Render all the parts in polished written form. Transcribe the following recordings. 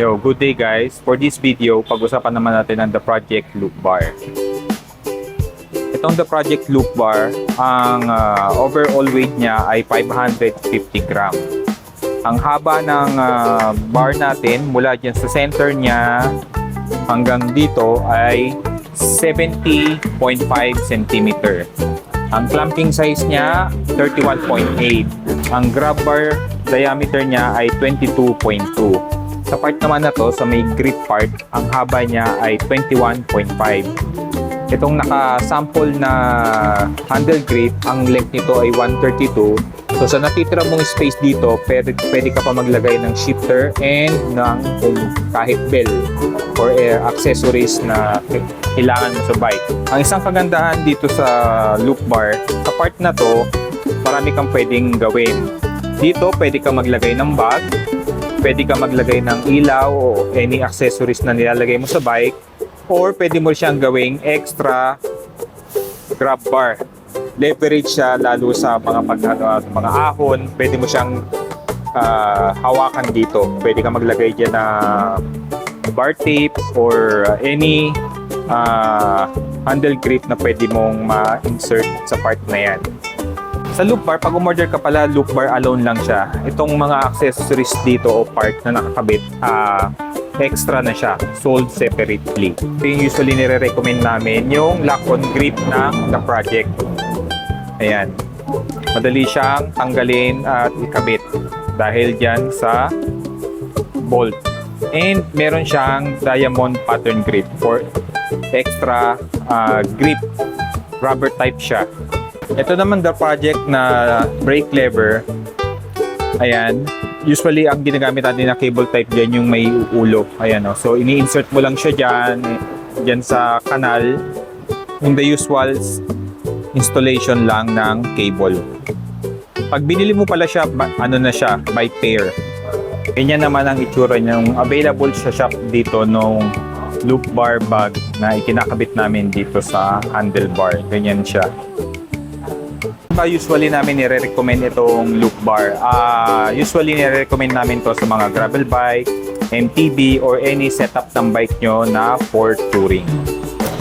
Yo, good day guys. For this video, pag-usapan naman natin ang The Project Loop Bar. Itong The Project Loop Bar, ang overall weight niya ay 550 gram. Ang haba ng bar natin mula dyan sa center niya hanggang dito ay 70.5 cm. Ang clamping size niya 31.8. Ang grab bar diameter niya ay 22.2. Sa part naman na to, sa may grip part, ang haba niya ay 21.5. Itong naka-sample na handle grip, ang length nito ay 132. So sa natitira mong space dito, pwede ka pa maglagay ng shifter and ng kahit bell or accessories na kailangan mo sa bike. Ang isang kagandahan dito sa loop bar, sa part na to, marami kang pwedeng gawin. Dito, pwede ka maglagay ng bag, pwede ka maglagay ng ilaw o any accessories na nilalagay mo sa bike, or pwede mo siyang gawing extra grab bar. Leverage siya lalo sa mga ahon, pwede mo siyang hawakan dito. Pwede ka maglagay dyan na bar tape or any handle grip na pwede mong ma-insert sa part na yan. Sa loop bar, pag umorder ka pala, loop bar alone lang siya. Itong mga accessories dito o part na nakakabit, extra na siya, sold separately. Yung usually nire-recommend namin yung lock-on grip ng The Project. Ayan. Madali siyang tanggalin at ikabit dahil dyan sa bolt. And meron siyang diamond pattern grip for extra grip. Rubber type siya. Ito naman The Project na brake lever. Ayan. Usually, ang ginagamit natin na cable type dyan yung may ulo. Ayan o. So, ini-insert mo lang siya dyan sa kanal. In the usual installation lang ng cable. Pag binili mo pala siya, ano na siya, by pair. Ganyan naman ang itsura niya. Available sa shop dito nung loop bar bag na ikinakabit namin dito sa handlebar. Ganyan siya. Usually namin nire-recommend itong loop bar. Usually nire-recommend namin to sa mga gravel bike, MTB, or any setup ng bike nyo na for touring.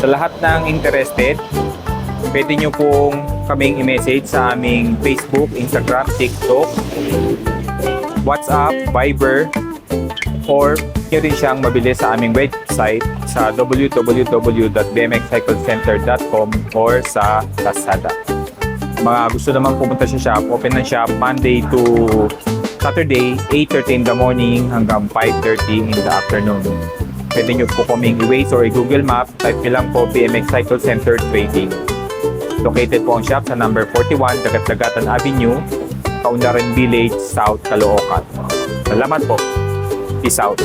Sa lahat ng interested, pwede nyo pong kaming i-message sa aming Facebook, Instagram, TikTok, WhatsApp, Viber, or nyo rin siyang mabili sa aming website sa www.bmxcyclecenter.com or sa Lazada. Mga gusto naman pumunta sa shop, open ng shop Monday to Saturday, 8:30 in the morning hanggang 5:30 in the afternoon. Pwede nyo po kaming i-Waze or i-Google Map, type nyo lang po BMX Cycle Center Trading. Located po ang shop sa number 41, Dagat-Dagatan Avenue, Kaunlaran Village, South Caloocan. Salamat po. Peace out.